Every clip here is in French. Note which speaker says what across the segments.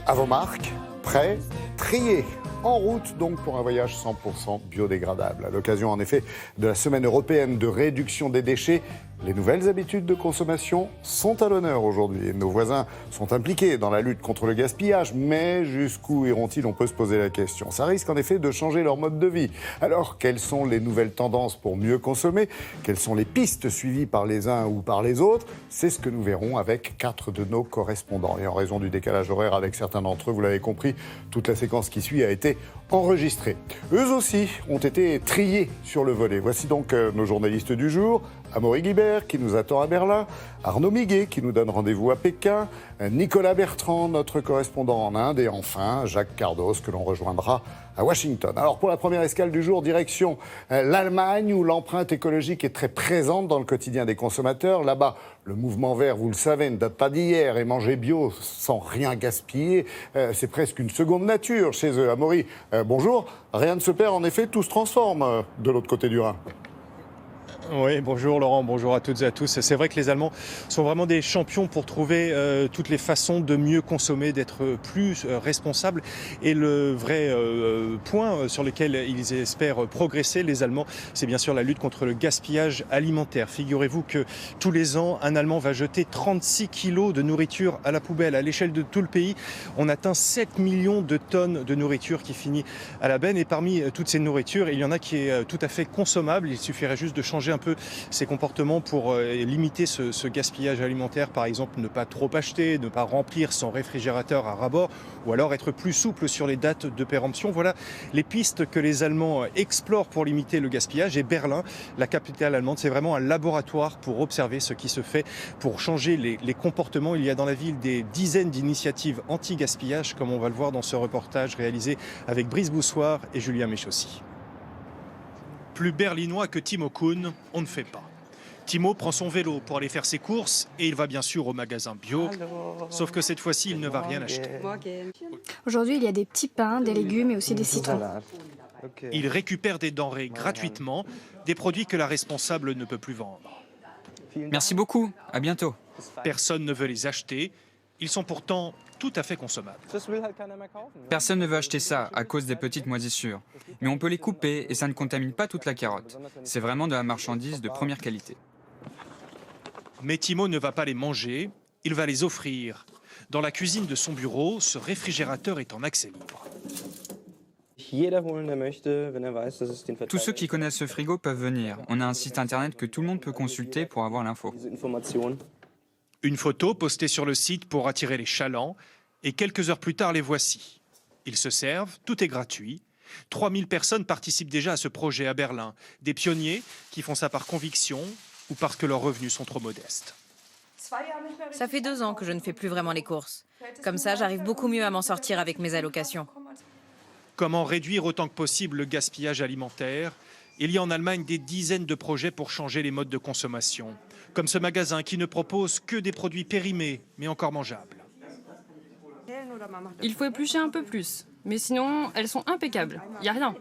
Speaker 1: à vos marques, prêts, triés. En route donc pour un voyage 100% biodégradable. À l'occasion en effet de la semaine européenne de réduction des déchets, les nouvelles habitudes de consommation sont à l'honneur aujourd'hui. Nos voisins sont impliqués dans la lutte contre le gaspillage, mais jusqu'où iront-ils? On peut se poser la question. Ça risque en effet de changer leur mode de vie. Alors, quelles sont les nouvelles tendances pour mieux consommer? Quelles sont les pistes suivies par les uns ou par les autres? C'est ce que nous verrons avec 4 de nos correspondants. Et en raison du décalage horaire avec certains d'entre eux, vous l'avez compris, toute la séquence qui suit a été enregistrée. Eux aussi ont été triés sur le volet. Voici donc nos journalistes du jour. Amaury Guibert qui nous attend à Berlin, Arnaud Miguet qui nous donne rendez-vous à Pékin, Nicolas Bertrand, notre correspondant en Inde, et enfin Jacques Cardos que l'on rejoindra à Washington. Alors pour la première escale du jour, direction l'Allemagne où l'empreinte écologique est très présente dans le quotidien des consommateurs. Là-bas, le mouvement vert, vous le savez, ne date pas d'hier et manger bio sans rien gaspiller, c'est presque une seconde nature chez eux. Amaury, bonjour. Rien ne se perd, en effet, tout se transforme de l'autre côté du Rhin.
Speaker 2: Oui, bonjour Laurent, bonjour à toutes et à tous. C'est vrai que les Allemands sont vraiment des champions pour trouver toutes les façons de mieux consommer, d'être plus responsables. Et le vrai point sur lequel ils espèrent progresser, les Allemands, c'est bien sûr la lutte contre le gaspillage alimentaire. Figurez-vous que tous les ans, un Allemand va jeter 36 kilos de nourriture à la poubelle. À l'échelle de tout le pays, on atteint 7 millions de tonnes de nourriture qui finit à la benne. Et parmi toutes ces nourritures, il y en a qui est tout à fait consommable. Il suffirait juste de changer un peu ses comportements pour limiter ce gaspillage alimentaire. Par exemple, ne pas trop acheter, ne pas remplir son réfrigérateur à ras-bord, ou alors être plus souple sur les dates de péremption. Voilà les pistes que les Allemands explorent pour limiter le gaspillage. Et Berlin, la capitale allemande, c'est vraiment un laboratoire pour observer ce qui se fait, pour changer les comportements. Il y a dans la ville des dizaines d'initiatives anti-gaspillage, comme on va le voir dans ce reportage réalisé avec Brice Boussoir et Julien Méchaussy. Plus berlinois que Timo Kuhn, on ne fait pas. Timo prend son vélo pour aller faire ses courses et il va bien sûr au magasin bio. Sauf que cette fois-ci, il ne va rien acheter.
Speaker 3: Aujourd'hui, il y a des petits pains, des légumes et aussi des citrons.
Speaker 2: Il récupère des denrées gratuitement, des produits que la responsable ne peut plus vendre.
Speaker 4: Merci beaucoup, à bientôt.
Speaker 2: Personne ne veut les acheter. Ils sont pourtant tout à fait consommables.
Speaker 4: Personne ne veut acheter ça à cause des petites moisissures. Mais on peut les couper et ça ne contamine pas toute la carotte. C'est vraiment de la marchandise de première qualité.
Speaker 2: Mais Timo ne va pas les manger, il va les offrir. Dans la cuisine de son bureau, ce réfrigérateur est en accès libre.
Speaker 4: Tous ceux qui connaissent ce frigo peuvent venir. On a un site internet que tout le monde peut consulter pour avoir l'info.
Speaker 2: Une photo postée sur le site pour attirer les chalands, et quelques heures plus tard, les voici. Ils se servent, tout est gratuit. 3000 personnes participent déjà à ce projet à Berlin. Des pionniers qui font ça par conviction ou parce que leurs revenus sont trop modestes.
Speaker 5: Ça fait 2 ans que je ne fais plus vraiment les courses. Comme ça, j'arrive beaucoup mieux à m'en sortir avec mes allocations.
Speaker 2: Comment réduire autant que possible le gaspillage alimentaire? Il y a en Allemagne des dizaines de projets pour changer les modes de consommation. Comme ce magasin qui ne propose que des produits périmés, mais encore mangeables.
Speaker 6: Il faut éplucher un peu plus, mais sinon, elles sont impeccables. Il n'y a rien.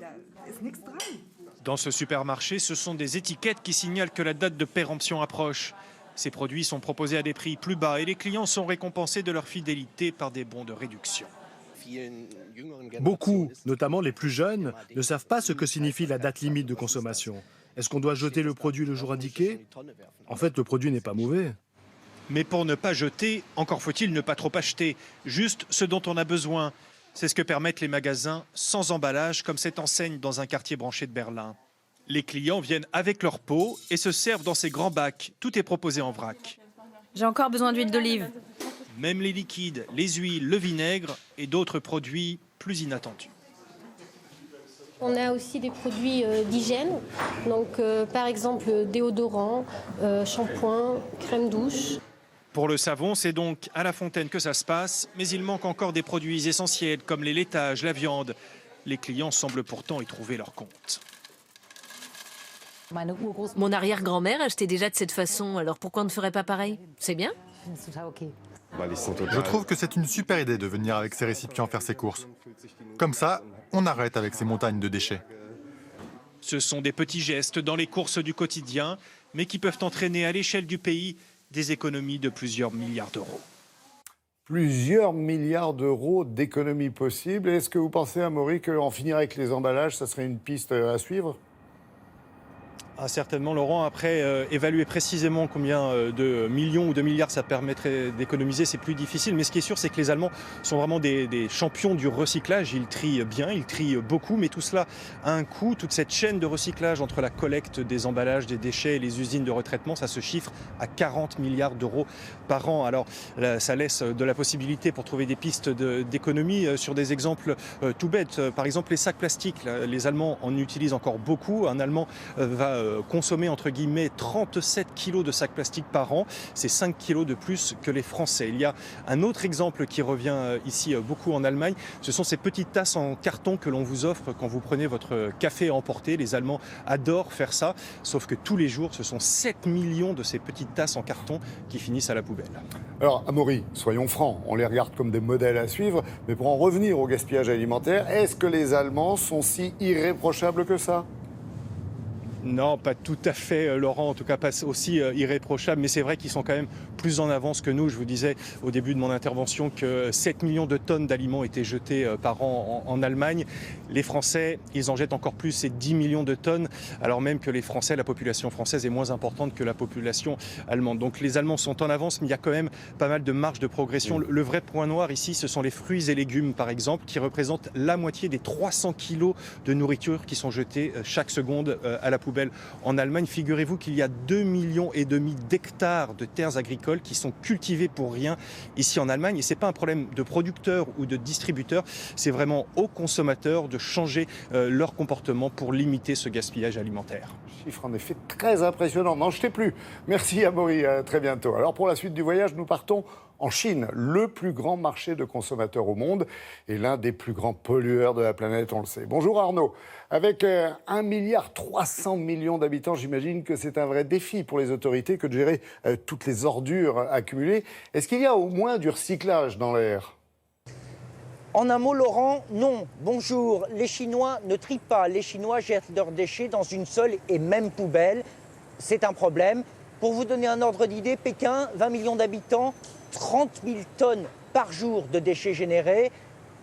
Speaker 2: Dans ce supermarché, ce sont des étiquettes qui signalent que la date de péremption approche. Ces produits sont proposés à des prix plus bas et les clients sont récompensés de leur fidélité par des bons de réduction.
Speaker 7: Beaucoup, notamment les plus jeunes, ne savent pas ce que signifie la date limite de consommation. Est-ce qu'on doit jeter le produit le jour indiqué? En fait, le produit n'est pas mauvais.
Speaker 2: Mais pour ne pas jeter, encore faut-il ne pas trop acheter, juste ce dont on a besoin. C'est ce que permettent les magasins sans emballage, comme cette enseigne dans un quartier branché de Berlin. Les clients viennent avec leur pot et se servent dans ces grands bacs. Tout est proposé en vrac.
Speaker 5: J'ai encore besoin d'huile d'olive.
Speaker 2: Même les liquides, les huiles, le vinaigre et d'autres produits plus inattendus.
Speaker 8: On a aussi des produits d'hygiène, donc par exemple déodorant, shampoing, crème douche.
Speaker 2: Pour le savon, c'est donc à la fontaine que ça se passe, mais il manque encore des produits essentiels comme les laitages, la viande. Les clients semblent pourtant y trouver leur compte.
Speaker 9: Mon arrière-grand-mère achetait déjà de cette façon, alors pourquoi on ne ferait pas pareil? C'est bien.
Speaker 10: Je trouve que c'est une super idée de venir avec ces récipients faire ses courses. Comme ça, on arrête avec ces montagnes de déchets.
Speaker 2: Ce sont des petits gestes dans les courses du quotidien, mais qui peuvent entraîner à l'échelle du pays des économies de plusieurs milliards d'euros.
Speaker 1: Plusieurs milliards d'euros d'économies possibles. Est-ce que vous pensez, Amaury, qu'en finir avec les emballages, ça serait une piste à suivre ?
Speaker 2: Ah, certainement, Laurent. Après, évaluer précisément combien de millions ou de milliards ça permettrait d'économiser, c'est plus difficile. Mais ce qui est sûr, c'est que les Allemands sont vraiment des champions du recyclage. Ils trient bien, ils trient beaucoup, mais tout cela a un coût. Toute cette chaîne de recyclage entre la collecte des emballages, des déchets et les usines de retraitement, ça se chiffre à 40 milliards d'euros par an. Alors, là, ça laisse de la possibilité pour trouver des pistes d'économie sur des exemples tout bêtes. Par exemple, les sacs plastiques. Là, les Allemands en utilisent encore beaucoup. Un Allemand va consommer entre guillemets 37 kilos de sacs plastiques par an. C'est 5 kilos de plus que les Français. Il y a un autre exemple qui revient ici beaucoup en Allemagne. Ce sont ces petites tasses en carton que l'on vous offre quand vous prenez votre café à emporter. Les Allemands adorent faire ça, sauf que tous les jours, ce sont 7 millions de ces petites tasses en carton qui finissent à la poubelle.
Speaker 1: Alors, Amaury, soyons francs, on les regarde comme des modèles à suivre, mais pour en revenir au gaspillage alimentaire, est-ce que les Allemands sont si irréprochables que ça ?
Speaker 2: Non, pas tout à fait, Laurent, en tout cas pas aussi irréprochable, mais c'est vrai qu'ils sont quand même plus en avance que nous. Je vous disais au début de mon intervention que 7 millions de tonnes d'aliments étaient jetées par an en Allemagne. Les Français, ils en jettent encore plus, c'est 10 millions de tonnes, alors même que les Français, la population française est moins importante que la population allemande. Donc les Allemands sont en avance, mais il y a quand même pas mal de marge de progression. Le vrai point noir ici, ce sont les fruits et légumes, par exemple, qui représentent la moitié des 300 kilos de nourriture qui sont jetés chaque seconde à la poubelle. En Allemagne, figurez-vous qu'il y a 2,5 millions d'hectares de terres agricoles qui sont cultivées pour rien ici en Allemagne. Et ce n'est pas un problème de producteurs ou de distributeurs, c'est vraiment aux consommateurs de changer leur comportement pour limiter ce gaspillage alimentaire.
Speaker 1: Chiffre en effet très impressionnant. N'en jetez plus. Merci Amaury, à très bientôt. Alors pour la suite du voyage, nous partons en Chine, le plus grand marché de consommateurs au monde et l'un des plus grands pollueurs de la planète, on le sait. Bonjour Arnaud. Avec 1,3 milliard d'habitants, j'imagine que c'est un vrai défi pour les autorités que de gérer toutes les ordures accumulées. Est-ce qu'il y a au moins du recyclage dans l'air ?
Speaker 11: En un mot, Laurent, non. Bonjour. Les Chinois ne trient pas. Les Chinois jettent leurs déchets dans une seule et même poubelle. C'est un problème. Pour vous donner un ordre d'idée, Pékin, 20 millions d'habitants, 30 000 tonnes par jour de déchets générés.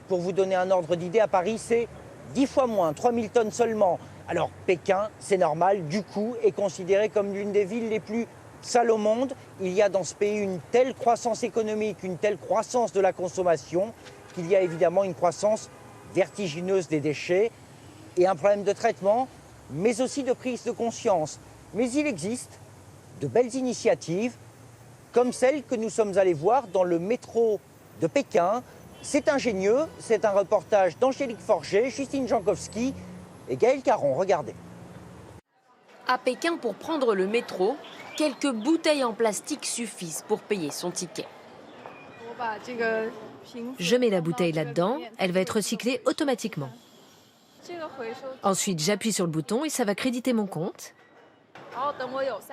Speaker 11: Pour vous donner un ordre d'idée, à Paris, c'est 10 fois moins, 3 000 tonnes seulement. Alors Pékin, c'est normal, du coup, est considéré comme l'une des villes les plus sales au monde. Il y a dans ce pays une telle croissance économique, une telle croissance de la consommation, qu'il y a évidemment une croissance vertigineuse des déchets et un problème de traitement, mais aussi de prise de conscience. Mais il existe de belles initiatives, comme celle que nous sommes allés voir dans le métro de Pékin. C'est ingénieux, c'est un reportage d'Angélique Forget, Justine Jankowski et Gaël Caron. Regardez.
Speaker 9: À Pékin, pour prendre le métro, quelques bouteilles en plastique suffisent pour payer son ticket. Je mets la bouteille là-dedans, elle va être recyclée automatiquement. Ensuite, j'appuie sur le bouton et ça va créditer mon compte.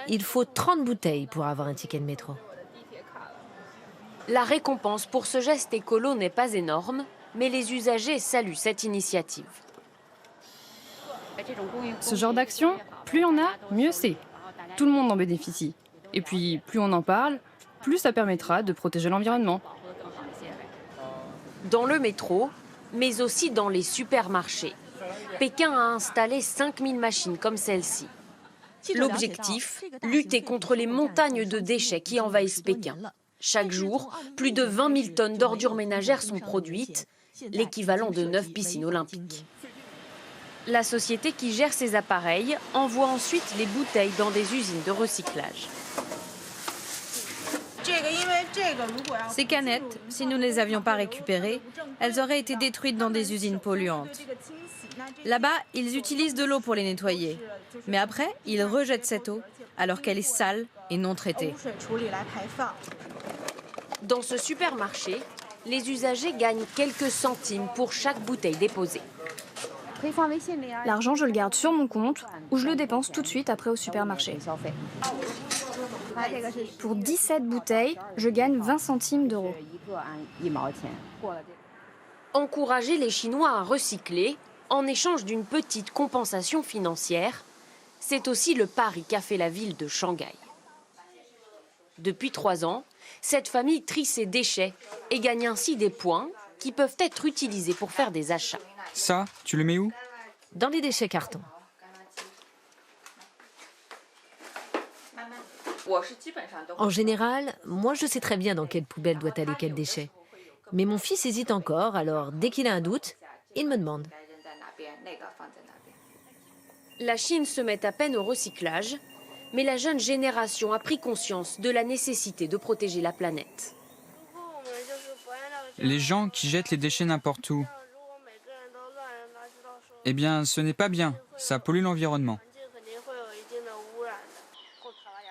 Speaker 9: Il faut 30 bouteilles pour avoir un ticket de métro. La récompense pour ce geste écolo n'est pas énorme, mais les usagers saluent cette initiative.
Speaker 6: Ce genre d'action, plus on a, mieux c'est. Tout le monde en bénéficie. Et puis, plus on en parle, plus ça permettra de protéger l'environnement.
Speaker 9: Dans le métro, mais aussi dans les supermarchés. Pékin a installé 5000 machines comme celle-ci. L'objectif, lutter contre les montagnes de déchets qui envahissent Pékin. Chaque jour, plus de 20 000 tonnes d'ordures ménagères sont produites, l'équivalent de 9 piscines olympiques. La société qui gère ces appareils envoie ensuite les bouteilles dans des usines de recyclage.
Speaker 5: Ces canettes, si nous ne les avions pas récupérées, elles auraient été détruites dans des usines polluantes. Là-bas, ils utilisent de l'eau pour les nettoyer. Mais après, ils rejettent cette eau, alors qu'elle est sale et non traitée.
Speaker 9: Dans ce supermarché, les usagers gagnent quelques centimes pour chaque bouteille déposée.
Speaker 3: L'argent, je le garde sur mon compte ou je le dépense tout de suite après au supermarché. Pour 17 bouteilles, je gagne 20 centimes d'euros.
Speaker 9: Encourager les Chinois à recycler en échange d'une petite compensation financière, c'est aussi le pari qu'a fait la ville de Shanghai. Depuis 3 ans, cette famille trie ses déchets et gagne ainsi des points qui peuvent être utilisés pour faire des achats.
Speaker 4: Ça, tu le mets où?
Speaker 5: Dans les déchets carton. En général, moi je sais très bien dans quelle poubelle doit aller quel déchet. Mais mon fils hésite encore, alors dès qu'il a un doute, il me demande.
Speaker 9: La Chine se met à peine au recyclage, mais la jeune génération a pris conscience de la nécessité de protéger la planète.
Speaker 4: Les gens qui jettent les déchets n'importe où, eh bien, ce n'est pas bien. Ça pollue l'environnement.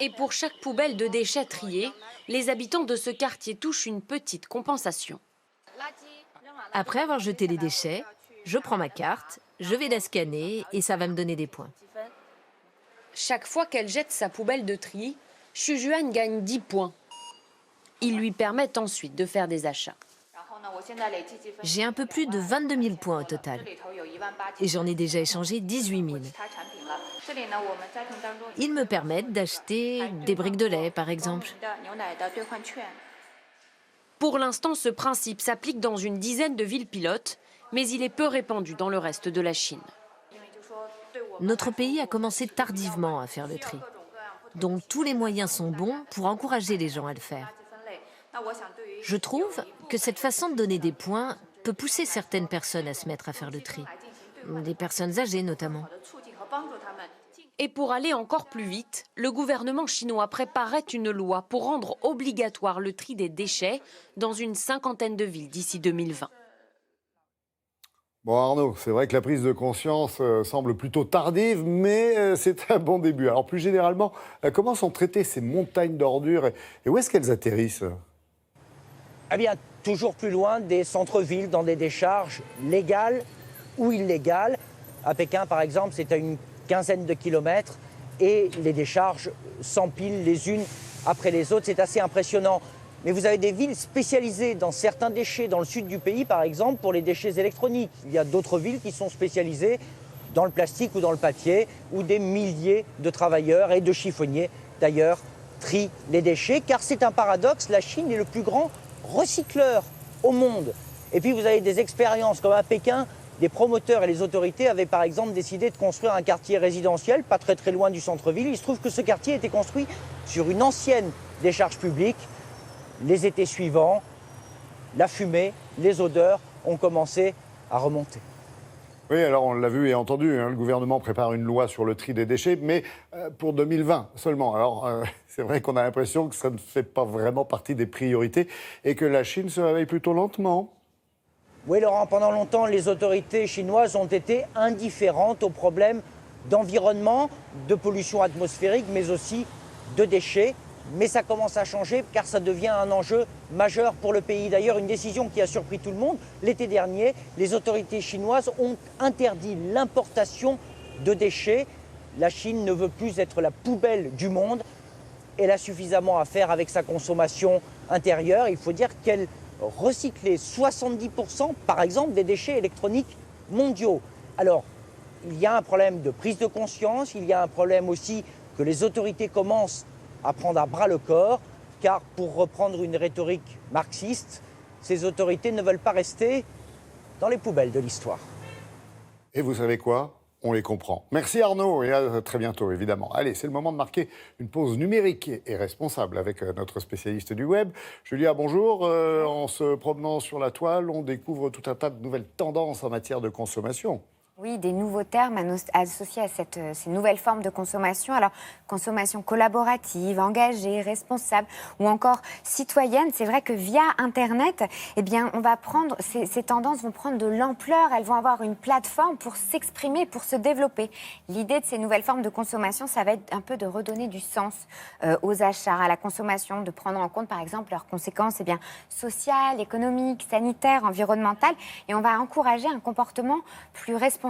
Speaker 9: Et pour chaque poubelle de déchets triée, les habitants de ce quartier touchent une petite compensation.
Speaker 5: Après avoir jeté les déchets, je prends ma carte, je vais la scanner et ça va me donner des points.
Speaker 9: Chaque fois qu'elle jette sa poubelle de tri, Xu Juan gagne 10 points. Ils lui permettent ensuite de faire des achats.
Speaker 5: J'ai un peu plus de 22 000 points au total. Et j'en ai déjà échangé 18 000. Ils me permettent d'acheter des briques de lait, par exemple.
Speaker 9: Pour l'instant, ce principe s'applique dans une dizaine de villes pilotes, mais il est peu répandu dans le reste de la Chine.
Speaker 5: Notre pays a commencé tardivement à faire le tri. Donc tous les moyens sont bons pour encourager les gens à le faire. Je trouve que cette façon de donner des points peut pousser certaines personnes à se mettre à faire le tri. Des personnes âgées notamment.
Speaker 9: Et pour aller encore plus vite, le gouvernement chinois préparait une loi pour rendre obligatoire le tri des déchets dans une 50aine de villes d'ici 2020.
Speaker 1: Bon Arnaud, c'est vrai que la prise de conscience semble plutôt tardive, mais c'est un bon début. Alors plus généralement, comment sont traitées ces montagnes d'ordures et où est-ce qu'elles atterrissent?
Speaker 11: Eh bien, toujours plus loin des centres-villes, dans des décharges légales ou illégales. À Pékin, par exemple, c'est à une quinzaine de kilomètres et les décharges s'empilent les unes après les autres. C'est assez impressionnant. Mais vous avez des villes spécialisées dans certains déchets, dans le sud du pays, par exemple, pour les déchets électroniques. Il y a d'autres villes qui sont spécialisées dans le plastique ou dans le papier, où des milliers de travailleurs et de chiffonniers, d'ailleurs, trient les déchets. Car c'est un paradoxe, la Chine est le plus grand recycleurs au monde. Et puis vous avez des expériences comme à Pékin, des promoteurs et les autorités avaient par exemple décidé de construire un quartier résidentiel pas très loin du centre-ville. Il se trouve que ce quartier était construit sur une ancienne décharge publique. Les étés suivants, la fumée, les odeurs ont commencé à remonter.
Speaker 1: Oui, alors on l'a vu et entendu, le gouvernement prépare une loi sur le tri des déchets, mais pour 2020 seulement. Alors c'est vrai qu'on a l'impression que ça ne fait pas vraiment partie des priorités et que la Chine se réveille plutôt lentement.
Speaker 11: Oui Laurent, pendant longtemps, les autorités chinoises ont été indifférentes aux problèmes d'environnement, de pollution atmosphérique, mais aussi de déchets. Mais ça commence à changer car ça devient un enjeu majeur pour le pays. D'ailleurs, une décision qui a surpris tout le monde, l'été dernier, les autorités chinoises ont interdit l'importation de déchets. La Chine ne veut plus être la poubelle du monde. Elle a suffisamment à faire avec sa consommation intérieure. Il faut dire qu'elle recyclait 70% par exemple des déchets électroniques mondiaux. Alors, il y a un problème de prise de conscience, il y a un problème aussi que les autorités commencent à prendre à bras le corps, car pour reprendre une rhétorique marxiste, ces autorités ne veulent pas rester dans les poubelles de l'histoire.
Speaker 1: Et vous savez quoi? On les comprend. Merci Arnaud et à très bientôt évidemment. Allez, c'est le moment de marquer une pause numérique et responsable avec notre spécialiste du web. Julia, bonjour. En se promenant sur la toile, on découvre tout un tas de nouvelles tendances en matière de consommation.
Speaker 12: Oui, des nouveaux termes associés à ces nouvelles formes de consommation. Alors, consommation collaborative, engagée, responsable ou encore citoyenne. C'est vrai que via Internet, eh bien, on va prendre, ces tendances vont prendre de l'ampleur. Elles vont avoir une plateforme pour s'exprimer, pour se développer. L'idée de ces nouvelles formes de consommation, ça va être un peu de redonner du sens aux achats, à la consommation, de prendre en compte, par exemple, leurs conséquences eh bien, sociales, économiques, sanitaires, environnementales. Et on va encourager un comportement plus responsable,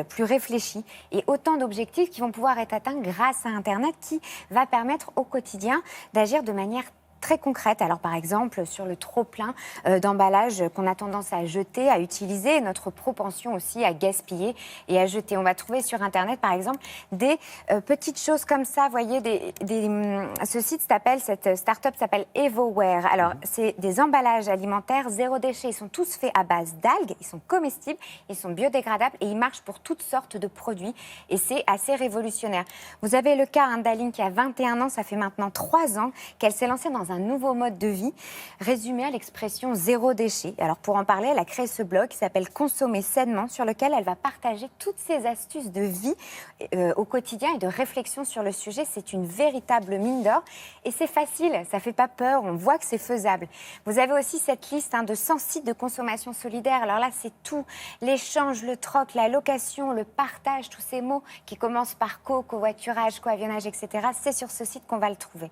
Speaker 12: plus réfléchi et autant d'objectifs qui vont pouvoir être atteints grâce à Internet qui va permettre au quotidien d'agir de manière très concrètes. Alors par exemple, sur le trop-plein d'emballage qu'on a tendance à jeter, à utiliser, notre propension aussi à gaspiller et à jeter. On va trouver sur Internet, par exemple, des petites choses comme ça. Vous voyez, ce site cette start-up s'appelle EvoWare. Alors, c'est des emballages alimentaires zéro déchet. Ils sont tous faits à base d'algues, ils sont comestibles, ils sont biodégradables et ils marchent pour toutes sortes de produits. Et c'est assez révolutionnaire. Vous avez le cas d'Aline qui a 21 ans, ça fait maintenant 3 ans qu'elle s'est lancée dans un nouveau mode de vie, résumé à l'expression zéro déchet. Alors, pour en parler, elle a créé ce blog qui s'appelle Consommer sainement, sur lequel elle va partager toutes ses astuces de vie au quotidien et de réflexion sur le sujet. C'est une véritable mine d'or et c'est facile, ça ne fait pas peur, on voit que c'est faisable. Vous avez aussi cette liste de 100 sites de consommation solidaire. Alors là, c'est tout, l'échange, le troc, la location, le partage, tous ces mots qui commencent par covoiturage, coavionnage, etc. C'est sur ce site qu'on va le trouver.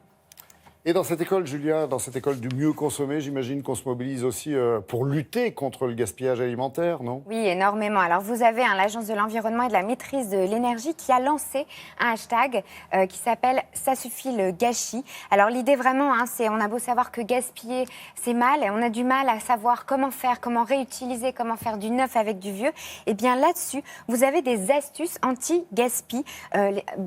Speaker 1: Et dans cette école, Julia, dans cette école du mieux consommer, j'imagine qu'on se mobilise aussi pour lutter contre le gaspillage alimentaire, non?
Speaker 12: Oui, énormément. Alors, vous avez l'Agence de l'environnement et de la maîtrise de l'énergie qui a lancé un hashtag qui s'appelle « Ça suffit le gâchis ». Alors, l'idée vraiment, c'est on a beau savoir que gaspiller, c'est mal, et on a du mal à savoir comment faire, comment réutiliser, comment faire du neuf avec du vieux. Et bien là-dessus, vous avez des astuces anti-gaspi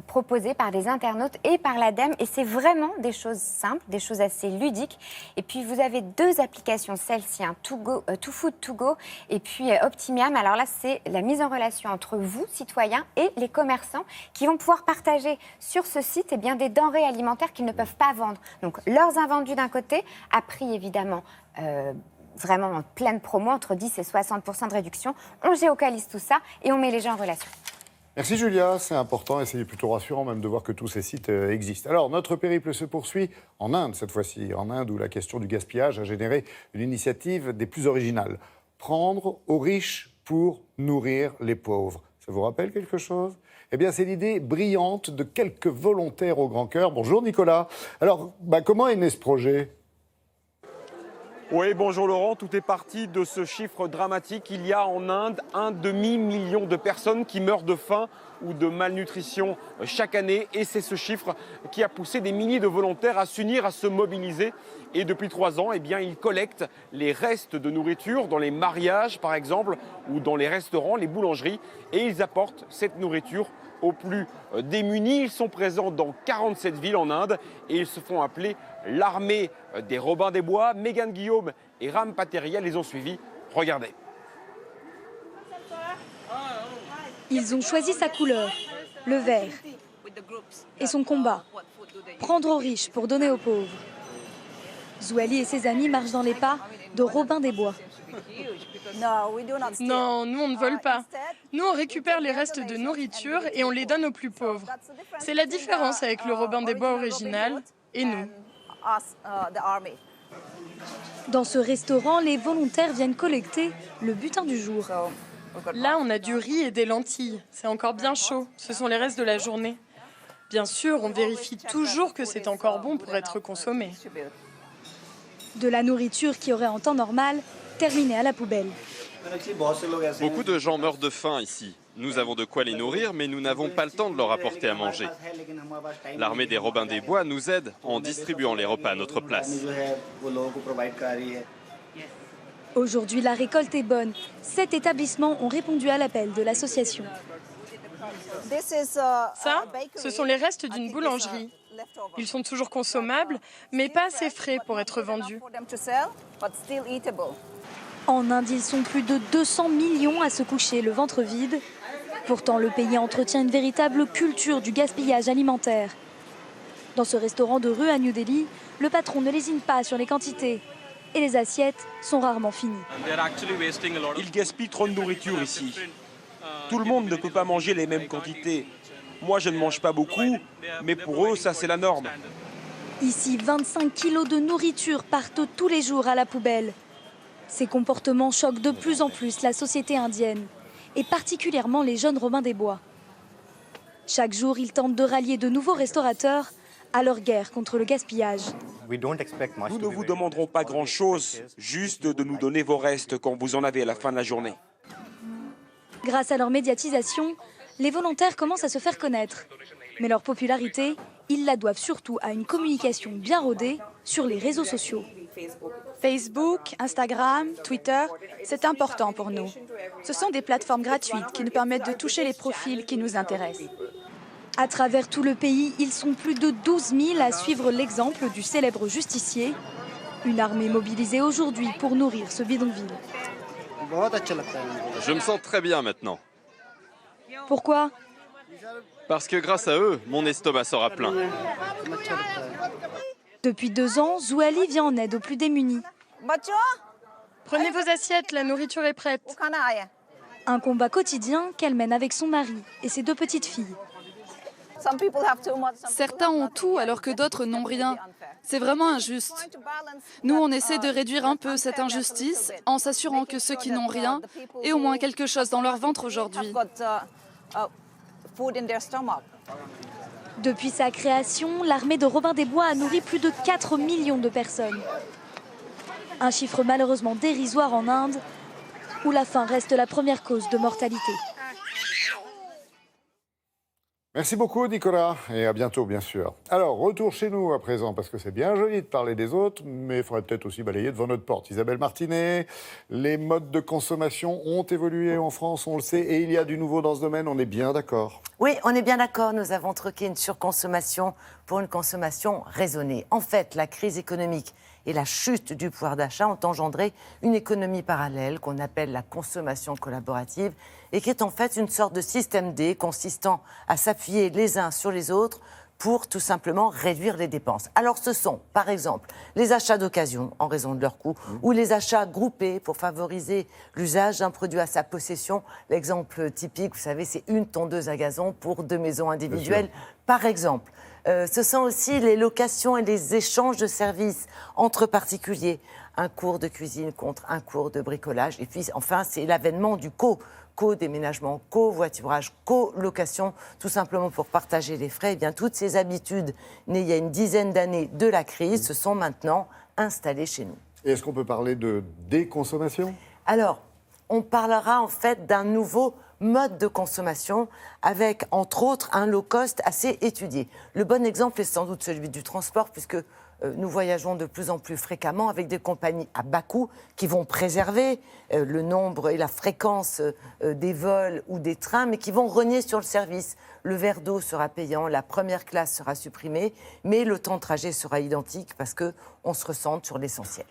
Speaker 12: proposées par des internautes et par l'ADEME. Et c'est vraiment des choses simples, des choses assez ludiques. Et puis vous avez 2 applications, celle-ci, Too Food To Go et puis Optimiam. Alors là, c'est la mise en relation entre vous, citoyens, et les commerçants qui vont pouvoir partager sur ce site des denrées alimentaires qu'ils ne peuvent pas vendre. Donc leurs invendus d'un côté, à prix évidemment vraiment en pleine promo, entre 10 et 60% de réduction. On géocalise tout ça et on met les gens en relation.
Speaker 1: Merci Julia, c'est important et c'est plutôt rassurant même de voir que tous ces sites existent. Alors, notre périple se poursuit en Inde cette fois-ci, en Inde où la question du gaspillage a généré une initiative des plus originales. Prendre aux riches pour nourrir les pauvres. Ça vous rappelle quelque chose ? Eh bien, c'est l'idée brillante de quelques volontaires au grand cœur. Bonjour Nicolas. Alors, comment est né ce projet ?
Speaker 13: Oui, bonjour Laurent. Tout est parti de ce chiffre dramatique. Il y a en Inde 1 demi-million de personnes qui meurent de faim ou de malnutrition chaque année. Et c'est ce chiffre qui a poussé des milliers de volontaires à s'unir, à se mobiliser. Et depuis 3 ans, ils collectent les restes de nourriture dans les mariages, par exemple, ou dans les restaurants, les boulangeries. Et ils apportent cette nourriture aux plus démunis. Ils sont présents dans 47 villes en Inde et ils se font appeler l'armée des Robins des Bois. Mégane Guillaume et Ram Pateria les ont suivis. Regardez.
Speaker 14: Ils ont choisi sa couleur, le vert, et son combat, prendre aux riches pour donner aux pauvres. Zouali et ses amis marchent dans les pas de Robin des Bois.
Speaker 15: Non, nous on ne vole pas. Nous on récupère les restes de nourriture et on les donne aux plus pauvres. C'est la différence avec le Robin des Bois original et nous.
Speaker 14: Dans ce restaurant, les volontaires viennent collecter le butin du jour.
Speaker 15: Là, on a du riz et des lentilles. C'est encore bien chaud. Ce sont les restes de la journée. Bien sûr, on vérifie toujours que c'est encore bon pour être consommé.
Speaker 14: De la nourriture qui aurait en temps normal terminée à la poubelle.
Speaker 16: Beaucoup de gens meurent de faim ici. Nous avons de quoi les nourrir, mais nous n'avons pas le temps de leur apporter à manger. L'armée des Robins des Bois nous aide en distribuant les repas à notre place.
Speaker 14: Aujourd'hui, la récolte est bonne. 7 établissements ont répondu à l'appel de l'association.
Speaker 15: Ça, ce sont les restes d'une boulangerie. Ils sont toujours consommables, mais pas assez frais pour être vendus.
Speaker 14: En Inde, ils sont plus de 200 millions à se coucher le ventre vide. Pourtant, le pays entretient une véritable culture du gaspillage alimentaire. Dans ce restaurant de rue à New Delhi, le patron ne lésine pas sur les quantités. Et les assiettes sont rarement finies.
Speaker 13: Ils gaspillent trop de nourriture ici. Tout le monde ne peut pas manger les mêmes quantités. Moi, je ne mange pas beaucoup, mais pour eux, ça, c'est la norme.
Speaker 14: Ici, 25 kilos de nourriture partent tous les jours à la poubelle. Ces comportements choquent de plus en plus la société indienne, et particulièrement les jeunes Robins des Bois. Chaque jour, ils tentent de rallier de nouveaux restaurateurs à leur guerre contre le gaspillage.
Speaker 13: Nous ne vous demanderons pas grand-chose, juste de nous donner vos restes quand vous en avez à la fin de la journée.
Speaker 14: Grâce à leur médiatisation, les volontaires commencent à se faire connaître. Mais leur popularité ils la doivent surtout à une communication bien rodée sur les réseaux sociaux.
Speaker 17: Facebook, Instagram, Twitter, c'est important pour nous. Ce sont des plateformes gratuites qui nous permettent de toucher les profils qui nous intéressent.
Speaker 14: À travers tout le pays, ils sont plus de 12 000 à suivre l'exemple du célèbre justicier. Une armée mobilisée aujourd'hui pour nourrir ce bidonville.
Speaker 16: Je me sens très bien maintenant.
Speaker 14: Pourquoi ?
Speaker 16: Parce que grâce à eux, mon estomac sera plein.
Speaker 14: Depuis 2 ans, Zouali vient en aide aux plus démunis.
Speaker 15: Prenez vos assiettes, la nourriture est prête.
Speaker 14: Un combat quotidien qu'elle mène avec son mari et ses 2 petites filles.
Speaker 18: Certains ont tout alors que d'autres n'ont rien. C'est vraiment injuste. Nous, on essaie de réduire un peu cette injustice en s'assurant que ceux qui n'ont rien aient au moins quelque chose dans leur ventre aujourd'hui.
Speaker 14: Depuis sa création, l'armée de Robin des Bois a nourri plus de 4 millions de personnes. Un chiffre malheureusement dérisoire en Inde, où la faim reste la première cause de mortalité.
Speaker 1: Merci beaucoup, Nicolas, et à bientôt, bien sûr. Alors, retour chez nous à présent, parce que c'est bien joli de parler des autres, mais il faudrait peut-être aussi balayer devant notre porte. Isabelle Martinet, les modes de consommation ont évolué en France, on le sait, et il y a du nouveau dans ce domaine, on est bien d'accord.
Speaker 19: Oui, on est bien d'accord, nous avons troqué une surconsommation pour une consommation raisonnée. En fait, la crise économique et la chute du pouvoir d'achat ont engendré une économie parallèle qu'on appelle la consommation collaborative et qui est en fait une sorte de système D consistant à s'appuyer les uns sur les autres pour tout simplement réduire les dépenses. Alors ce sont par exemple les achats d'occasion en raison de leur coût ou les achats groupés pour favoriser l'usage d'un produit à sa possession. L'exemple typique, vous savez, c'est une tondeuse à gazon pour 2 maisons individuelles par exemple. Ce sont aussi les locations et les échanges de services entre particuliers. Un cours de cuisine contre un cours de bricolage. Et puis enfin, c'est l'avènement du co-déménagement, co-voiturage, co-location, tout simplement pour partager les frais. Eh bien, toutes ces habitudes nées il y a une dizaine d'années de la crise se sont maintenant installées chez nous.
Speaker 1: Et est-ce qu'on peut parler de déconsommation ?
Speaker 19: Alors, on parlera en fait d'un nouveau mode de consommation avec, entre autres, un low cost assez étudié. Le bon exemple est sans doute celui du transport, puisque nous voyageons de plus en plus fréquemment avec des compagnies à bas coût qui vont préserver le nombre et la fréquence des vols ou des trains, mais qui vont rogner sur le service. Le verre d'eau sera payant, la première classe sera supprimée, mais le temps de trajet sera identique parce qu'on se recentre sur l'essentiel.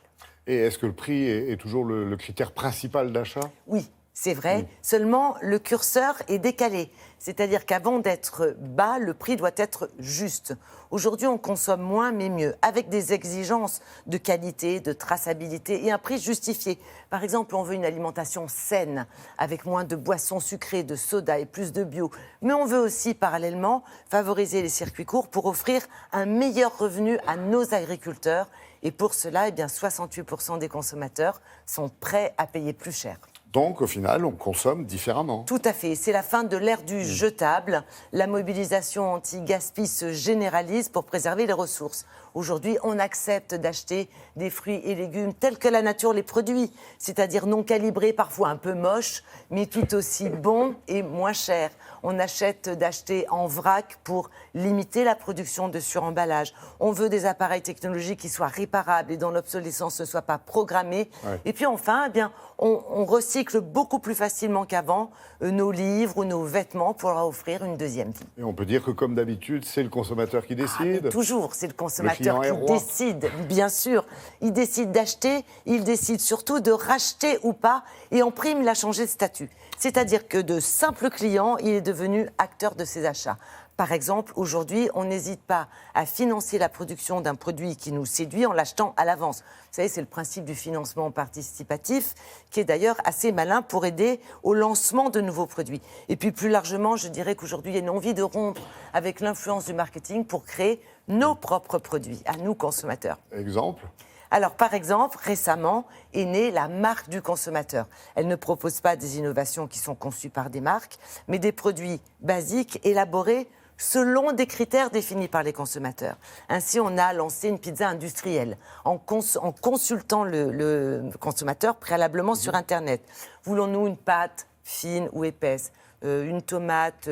Speaker 1: Et est-ce que le prix est toujours le critère principal d'achat ?
Speaker 19: Oui. C'est vrai, seulement le curseur est décalé. C'est-à-dire qu'avant d'être bas, le prix doit être juste. Aujourd'hui, on consomme moins mais mieux, avec des exigences de qualité, de traçabilité et un prix justifié. Par exemple, on veut une alimentation saine, avec moins de boissons sucrées, de soda et plus de bio. Mais on veut aussi, parallèlement, favoriser les circuits courts pour offrir un meilleur revenu à nos agriculteurs. Et pour cela, 68% des consommateurs sont prêts à payer plus cher.
Speaker 1: Donc, au final, on consomme différemment.
Speaker 19: Tout à fait. C'est la fin de l'ère du jetable. La mobilisation anti-gaspi se généralise pour préserver les ressources. Aujourd'hui, on accepte d'acheter des fruits et légumes tels que la nature les produit, c'est-à-dire non calibrés, parfois un peu moches, mais tout aussi bons et moins chers. On achète d'acheter en vrac pour limiter la production de suremballage. On veut des appareils technologiques qui soient réparables et dont l'obsolescence ne soit pas programmée. Ouais. Et puis enfin, on recycle beaucoup plus facilement qu'avant nos livres ou nos vêtements pour leur offrir une deuxième vie.
Speaker 1: Et on peut dire que, comme d'habitude, c'est le consommateur qui décide.
Speaker 19: Toujours, c'est le consommateur qui décide, bien sûr. Il décide d'acheter, il décide surtout de racheter ou pas, et en prime, il a changé de statut. C'est-à-dire que de simple client, il est devenu acteur de ses achats. Par exemple, aujourd'hui, on n'hésite pas à financer la production d'un produit qui nous séduit en l'achetant à l'avance. Vous savez, c'est le principe du financement participatif, qui est d'ailleurs assez malin pour aider au lancement de nouveaux produits. Et puis plus largement, je dirais qu'aujourd'hui, il y a une envie de rompre avec l'influence du marketing pour créer nos propres produits, à nous consommateurs.
Speaker 1: Exemple ?
Speaker 19: Alors, par exemple, récemment est née la marque du consommateur. Elle ne propose pas des innovations qui sont conçues par des marques, mais des produits basiques élaborés selon des critères définis par les consommateurs. Ainsi, on a lancé une pizza industrielle en consultant le consommateur préalablement sur Internet. Voulons-nous une pâte fine ou épaisse ? une tomate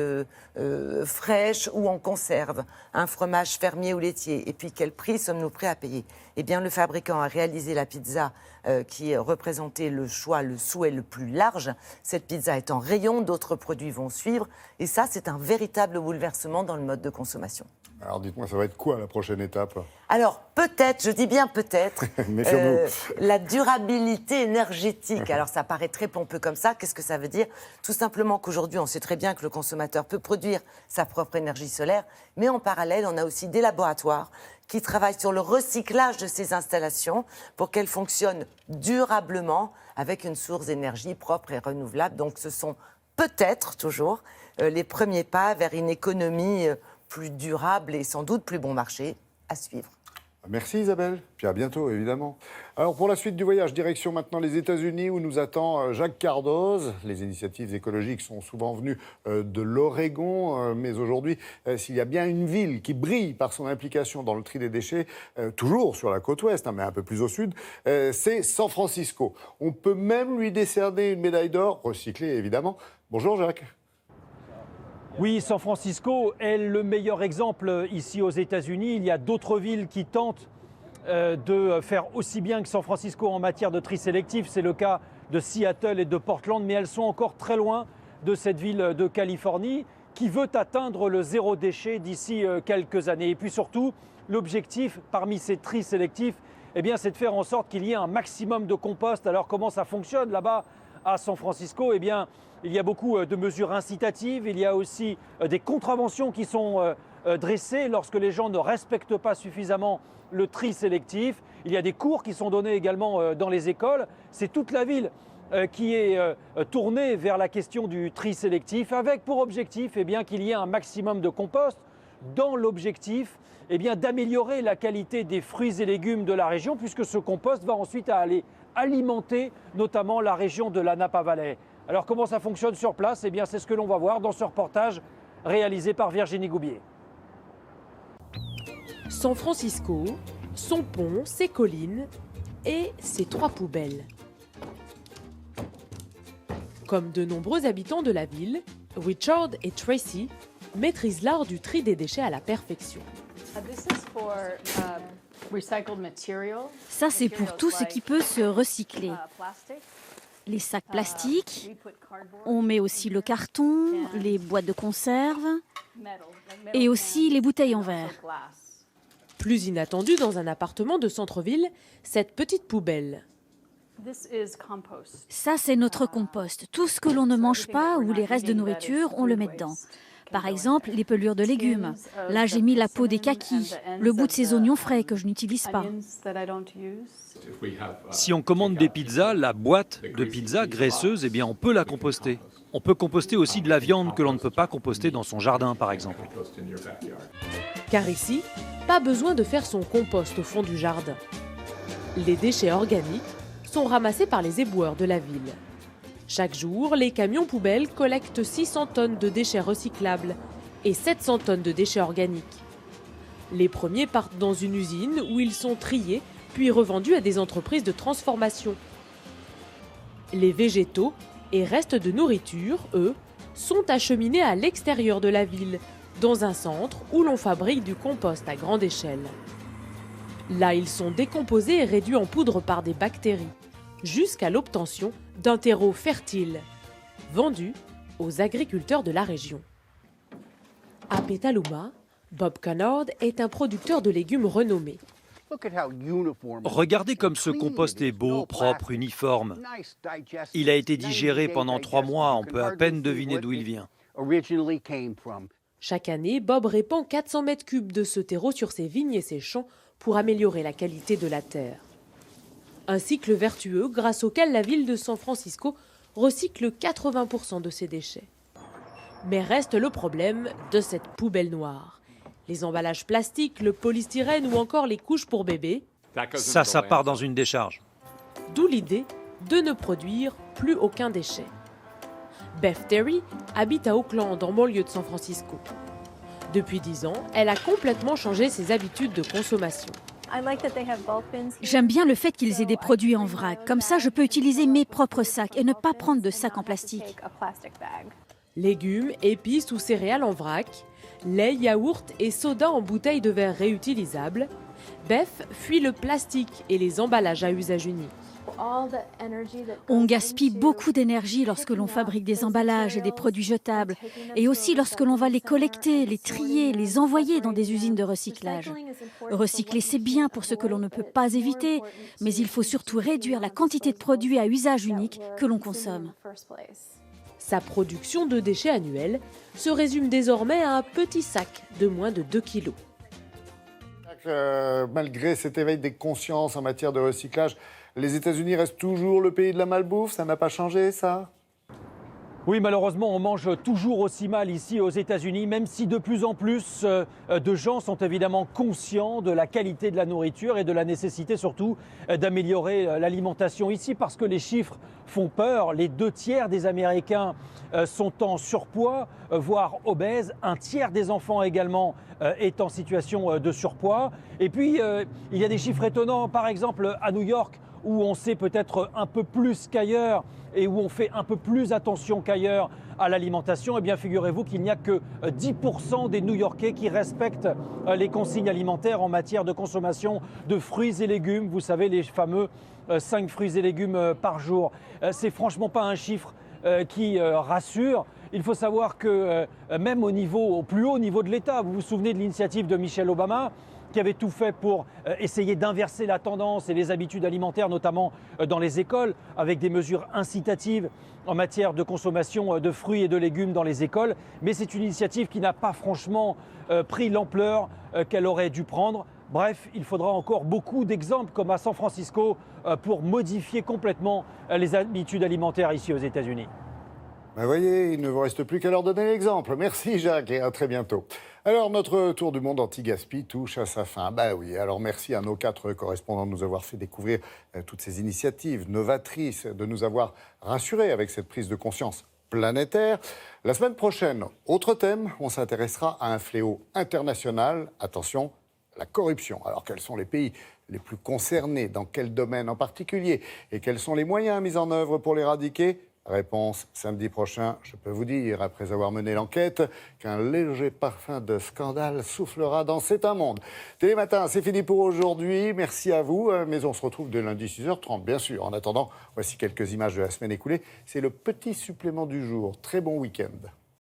Speaker 19: fraîche ou en conserve, un fromage fermier ou laitier. Et puis, quel prix sommes-nous prêts à payer? Eh bien, le fabricant a réalisé la pizza qui représentait le choix, le souhait le plus large. Cette pizza est en rayon, d'autres produits vont suivre. Et ça, c'est un véritable bouleversement dans le mode de consommation.
Speaker 1: Alors dites-moi, ça va être quoi la prochaine étape?
Speaker 19: Alors peut-être, je dis bien peut-être, la durabilité énergétique. Alors ça paraît très pompeux comme ça, qu'est-ce que ça veut dire? Tout simplement qu'aujourd'hui, on sait très bien que le consommateur peut produire sa propre énergie solaire, mais en parallèle, on a aussi des laboratoires qui travaillent sur le recyclage de ces installations pour qu'elles fonctionnent durablement avec une source d'énergie propre et renouvelable. Donc ce sont peut-être toujours les premiers pas vers une économie plus durable et sans doute plus bon marché à suivre.
Speaker 1: Merci Isabelle, puis à bientôt évidemment. Alors pour la suite du voyage, direction maintenant les États-Unis où nous attend Jacques Cardoz. Les initiatives écologiques sont souvent venues de l'Oregon, mais aujourd'hui, s'il y a bien une ville qui brille par son implication dans le tri des déchets, toujours sur la côte ouest, mais un peu plus au sud, c'est San Francisco. On peut même lui décerner une médaille d'or, recyclée évidemment. Bonjour Jacques.
Speaker 20: Oui, San Francisco est le meilleur exemple ici aux États-Unis. Il y a d'autres villes qui tentent de faire aussi bien que San Francisco en matière de tri sélectif. C'est le cas de Seattle et de Portland, mais elles sont encore très loin de cette ville de Californie qui veut atteindre le zéro déchet d'ici quelques années. Et puis surtout, l'objectif parmi ces tris sélectifs, eh bien, c'est de faire en sorte qu'il y ait un maximum de compost. Alors comment ça fonctionne là-bas à San Francisco? Eh bien, il y a beaucoup de mesures incitatives, il y a aussi des contraventions qui sont dressées lorsque les gens ne respectent pas suffisamment le tri sélectif. Il y a des cours qui sont donnés également dans les écoles. C'est toute la ville qui est tournée vers la question du tri sélectif avec pour objectif eh bien, qu'il y ait un maximum de compost dans l'objectif eh bien, d'améliorer la qualité des fruits et légumes de la région puisque ce compost va ensuite aller alimenter notamment la région de la Napa Valley. Alors comment ça fonctionne sur place? Eh bien c'est ce que l'on va voir dans ce reportage réalisé par Virginie Goubier.
Speaker 21: San Francisco, son pont, ses collines et ses 3 poubelles. Comme de nombreux habitants de la ville, Richard et Tracy maîtrisent l'art du tri des déchets à la perfection.
Speaker 22: Ça, c'est pour tout ce qui peut se recycler. Les sacs plastiques, on met aussi le carton, les boîtes de conserve et aussi les bouteilles en verre.
Speaker 21: Plus inattendu dans un appartement de centre-ville, cette petite poubelle.
Speaker 22: Ça, c'est notre compost. Tout ce que l'on ne mange pas ou les restes de nourriture, on le met dedans. Par exemple, les pelures de légumes. Là, j'ai mis la peau des kakis, le bout de ces oignons frais que je n'utilise pas.
Speaker 23: Si on commande des pizzas, la boîte de pizza graisseuse, eh bien, on peut la composter. On peut composter aussi de la viande que l'on ne peut pas composter dans son jardin, par exemple.
Speaker 21: Car ici, pas besoin de faire son compost au fond du jardin. Les déchets organiques sont ramassés par les éboueurs de la ville. Chaque jour, les camions poubelles collectent 600 tonnes de déchets recyclables et 700 tonnes de déchets organiques. Les premiers partent dans une usine où ils sont triés puis revendus à des entreprises de transformation. Les végétaux et restes de nourriture, eux, sont acheminés à l'extérieur de la ville, dans un centre où l'on fabrique du compost à grande échelle. Là, ils sont décomposés et réduits en poudre par des bactéries, jusqu'à l'obtention d'un terreau fertile, vendu aux agriculteurs de la région. À Petaluma, Bob Connard est un producteur de légumes renommé.
Speaker 23: Regardez comme ce compost est beau, propre, uniforme. Il a été digéré pendant 3 mois, on peut à peine deviner d'où il vient.
Speaker 21: Chaque année, Bob répand 400 mètres cubes de ce terreau sur ses vignes et ses champs pour améliorer la qualité de la terre. Un cycle vertueux grâce auquel la ville de San Francisco recycle 80% de ses déchets. Mais reste le problème de cette poubelle noire. Les emballages plastiques, le polystyrène ou encore les couches pour bébés.
Speaker 23: Ça part dans une décharge.
Speaker 21: D'où l'idée de ne produire plus aucun déchet. Beth Terry habite à Oakland, en banlieue de San Francisco. Depuis 10 ans, elle a complètement changé ses habitudes de consommation.
Speaker 22: J'aime bien le fait qu'ils aient des produits en vrac. Comme ça, je peux utiliser mes propres sacs et ne pas prendre de sacs en plastique.
Speaker 21: Légumes, épices ou céréales en vrac, lait, yaourt et soda en bouteilles de verre réutilisables, BEF fuit le plastique et les emballages à usage unique.
Speaker 22: On gaspille beaucoup d'énergie lorsque l'on fabrique des emballages et des produits jetables, et aussi lorsque l'on va les collecter, les trier, les envoyer dans des usines de recyclage. Recycler, c'est bien pour ce que l'on ne peut pas éviter, mais il faut surtout réduire la quantité de produits à usage unique que l'on consomme.
Speaker 21: Sa production de déchets annuels se résume désormais à un petit sac de moins de 2 kilos.
Speaker 1: Malgré cet éveil des consciences en matière de recyclage, les États-Unis restent toujours le pays de la malbouffe. Ça n'a pas changé, ça ?
Speaker 20: Oui, malheureusement, on mange toujours aussi mal ici aux États-Unis, même si de plus en plus de gens sont évidemment conscients de la qualité de la nourriture et de la nécessité surtout d'améliorer l'alimentation ici, parce que les chiffres font peur. Les 2/3 des Américains sont en surpoids, voire obèses. 1/3 des enfants également est en situation de surpoids. Et puis, il y a des chiffres étonnants, par exemple à New York, où on sait peut-être un peu plus qu'ailleurs et où on fait un peu plus attention qu'ailleurs à l'alimentation, eh bien figurez-vous qu'il n'y a que 10% des New-Yorkais qui respectent les consignes alimentaires en matière de consommation de fruits et légumes. Vous savez, les fameux 5 fruits et légumes par jour. C'est franchement pas un chiffre qui rassure. Il faut savoir que même au plus haut niveau de l'État, vous vous souvenez de l'initiative de Michelle Obama, qui avait tout fait pour essayer d'inverser la tendance et les habitudes alimentaires, notamment dans les écoles, avec des mesures incitatives en matière de consommation de fruits et de légumes dans les écoles. Mais c'est une initiative qui n'a pas franchement pris l'ampleur qu'elle aurait dû prendre. Bref, il faudra encore beaucoup d'exemples comme à San Francisco pour modifier complètement les habitudes alimentaires ici aux États-Unis.
Speaker 1: Ben voyez, il ne vous reste plus qu'à leur donner l'exemple. Merci Jacques et à très bientôt. Alors, notre tour du monde anti-gaspi touche à sa fin. Ben oui, alors merci à nos 4 correspondants de nous avoir fait découvrir toutes ces initiatives novatrices, de nous avoir rassurés avec cette prise de conscience planétaire. La semaine prochaine, autre thème, on s'intéressera à un fléau international. Attention, la corruption. Alors, quels sont les pays les plus concernés? Dans quel domaine en particulier? Et quels sont les moyens mis en œuvre pour l'éradiquer? Réponse samedi prochain. Je peux vous dire, après avoir mené l'enquête, qu'un léger parfum de scandale soufflera dans C'est un monde. Télématin, c'est fini pour aujourd'hui. Merci à vous. Mais on se retrouve dès lundi 6h30, bien sûr. En attendant, voici quelques images de la semaine écoulée. C'est le petit supplément du jour. Très bon week-end.